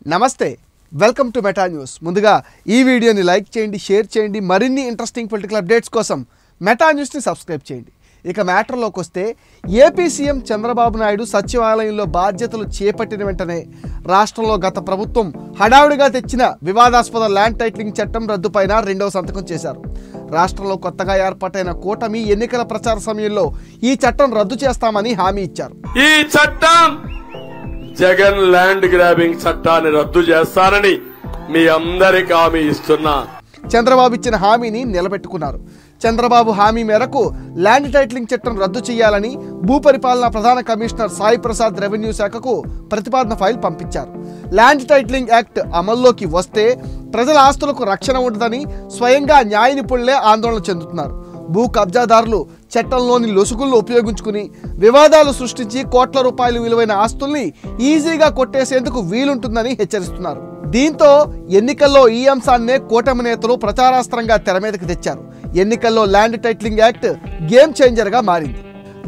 నమస్తే welcome to meta news. ముందుగా ఈ వీడియోని లైక్ చేయండి, షేర్ చేయండి. మరిన్ని ఇంట్రెస్టింగ్ పొలిటికల్ అప్డేట్స్ కోసం మెటా న్యూస్ని సబ్స్క్రైబ్ చేయండి. ఇక మ్యాటర్లోకి వస్తే ఏపీ సీఎం చంద్రబాబు నాయుడు సచివాలయంలో బాధ్యతలు చేపట్టిన వెంటనే రాష్ట్రంలో గత ప్రభుత్వం హడావుడిగా తెచ్చిన వివాదాస్పద ల్యాండ్ టైటిలింగ్ చట్టం రద్దుపైన రెండవ సంతకం చేశారు. రాష్ట్రంలో కొత్తగా ఏర్పాటైన కూటమి ఎన్నికల ప్రచార సమయంలో ఈ చట్టం రద్దు చేస్తామని హామీ ఇచ్చారు. ఈ చట్టం జగన్ ల్యాండ్ గ్రాబింగ్ చట్టాన్ని రద్దు చేస్తానని మీ అందరికి హామీ ఇస్తున్నా. చంద్రబాబు ఇచ్చిన హామీని నిలబెట్టుకున్నారు. చంద్రబాబు హామీ మేరకు ల్యాండ్ టైటిలింగ్ చట్టం రద్దు చేయాలని భూపరిపాలన ప్రధాన కమిషనర్ సాయి ప్రసాద్ రెవెన్యూ శాఖకు ప్రతిపాదన ఫైల్ పంపించారు. ల్యాండ్ టైటిలింగ్ యాక్ట్ అమల్లోకి వస్తే ప్రజల ఆస్తులకు రక్షణ ఉండదని స్వయంగా న్యాయ నిపుణులే ఆందోళన చెందుతున్నారు. భూ కబ్జాదారులు చట్టంలోని లొసుగులను ఉపయోగించుకుని వివాదాలు సృష్టించి కోట్ల రూపాయలు విలువైన ఆస్తుల్ని ఈజీగా కొట్టేసేందుకు వీలుంటుందని హెచ్చరిస్తున్నారు. దీంతో ఎన్నికల్లో ఈ అంశాన్నే కూటమి నేతలు ప్రచారాస్త్రంగా తెర మీదకి తెచ్చారు. ఎన్నికల్లో ల్యాండ్ టైటిలింగ్ యాక్ట్ గేమ్ చేంజర్గా మారింది.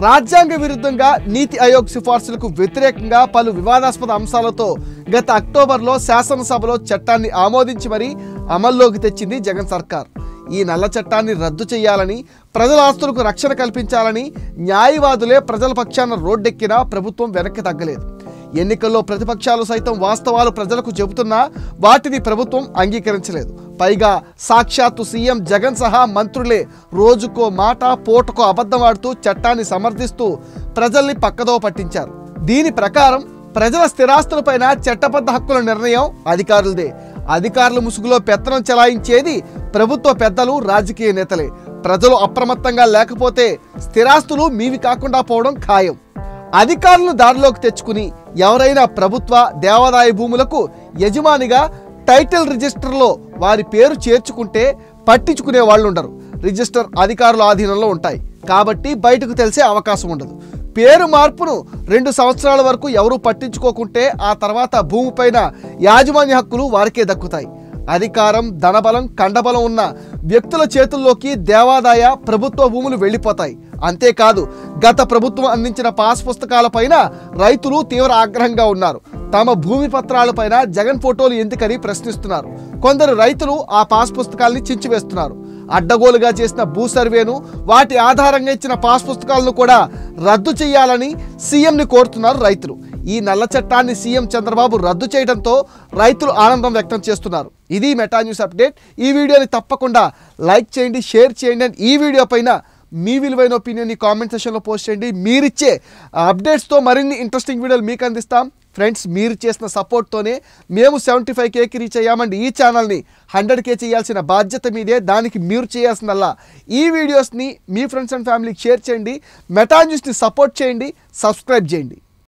రాజ్యాంగ విరుద్ధంగా నీతి ఆయోగ్ సిఫార్సులకు వ్యతిరేకంగా పలు వివాదాస్పద అంశాలతో గత అక్టోబర్లో శాసనసభలో చట్టాన్ని ఆమోదించి మరీ అమల్లోకి తెచ్చింది జగన్ సర్కార్. ఈ నల్ల చట్టాన్ని రద్దు చేయాలని, ప్రజల ఆస్తులకు రక్షణ కల్పించాలని న్యాయవాదులే ప్రజల పక్షాన రోడ్డెక్కినా ప్రభుత్వం వెనక్కి తగ్గలేదు. ఎన్నికల్లో ప్రతిపక్షాలు సైతం వాస్తవాలు ప్రజలకు చెబుతున్నా వాటిని ప్రభుత్వం అంగీకరించలేదు. పైగా సాక్షాత్తు సీఎం జగన్ సహా మంత్రులే రోజుకో మాట పూటకో అబద్ధం ఆడుతూ చట్టాన్ని సమర్థిస్తూ ప్రజల్ని పక్కదో పట్టించారు. దీని ప్రకారం ప్రజల స్థిరాస్తులపైన చట్టబద్ధ హక్కుల నిర్ణయం అధికారులదే. అధికారుల ముసుగులో పెత్తనం చెలాయించేది ప్రభుత్వ పెద్దలు, రాజకీయ నేతలే. ప్రజలు అప్రమత్తంగా లేకపోతే స్థిరాస్తులు మీవి కాకుండా పోవడం ఖాయం. అధికారులను దారిలోకి తెచ్చుకుని ఎవరైనా ప్రభుత్వ దేవాదాయ భూములకు యజమానిగా టైటిల్ రిజిస్టర్లో వారి పేరు చేర్చుకుంటే పట్టించుకునే వాళ్ళు ఉండరు. రిజిస్టర్ అధికారుల ఆధీనంలో ఉంటాయి కాబట్టి బయటకు తెలిసే అవకాశం ఉండదు. పేరు మార్పును 2 సంవత్సరాల వరకు ఎవరూ పట్టించుకోకుంటే ఆ తర్వాత భూమిపైన యాజమాన్య హక్కులు వారికే దక్కుతాయి. అధికారం, ధనబలం, కండబలం ఉన్న వ్యక్తుల చేతుల్లోకి దేవాదాయ, ప్రభుత్వ భూములు వెళ్ళిపోతాయి. అంతేకాదు, గత ప్రభుత్వం అందించిన పాస్ పుస్తకాలపైన రైతులు తీవ్ర ఆగ్రహంగా ఉన్నారు. తమ భూమి పత్రాలపైన జగన్ ఫోటోలు ఎందుకని ప్రశ్నిస్తున్నారు. కొందరు రైతులు ఆ పాస్ పుస్తకాలని చించివేస్తున్నారు. అడ్డగోలుగా చేసిన భూ సర్వేను, వాటి ఆధారంగా ఇచ్చిన పాస్ పుస్తకాలను కూడా రద్దు చేయాలని సీఎంని కోరుతున్నారు రైతులు. ఈ నల్ల చట్టాన్ని సీఎం చంద్రబాబు రద్దు చేయడంతో రైతులు ఆనందం వ్యక్తం చేస్తున్నారు. ఇది మెటా న్యూస్ అప్డేట్. ఈ వీడియోని తప్పకుండా లైక్ చేయండి, షేర్ చేయండి. అండ్ ఈ వీడియో పైన మీ విలువైన ఒపీనియన్ని కామెంట్ సెక్షన్లో పోస్ట్ చేయండి. మీరిచ్చే అప్డేట్స్తో మరిన్ని ఇంట్రెస్టింగ్ వీడియోలు మీకు అందిస్తాం. ఫ్రెండ్స్, మీరు చేసిన సపోర్ట్తోనే మేము 75Kకి రీచ్ అయ్యామండి. ఈ ఛానల్ని 100K చేయాల్సిన బాధ్యత మీదే. దానికి మీరు చేయాల్సిందల్లా ఈ వీడియోస్ని మీ ఫ్రెండ్స్ అండ్ ఫ్యామిలీకి షేర్ చేయండి. మెటా న్యూస్ని సపోర్ట్ చేయండి, సబ్స్క్రైబ్ చేయండి.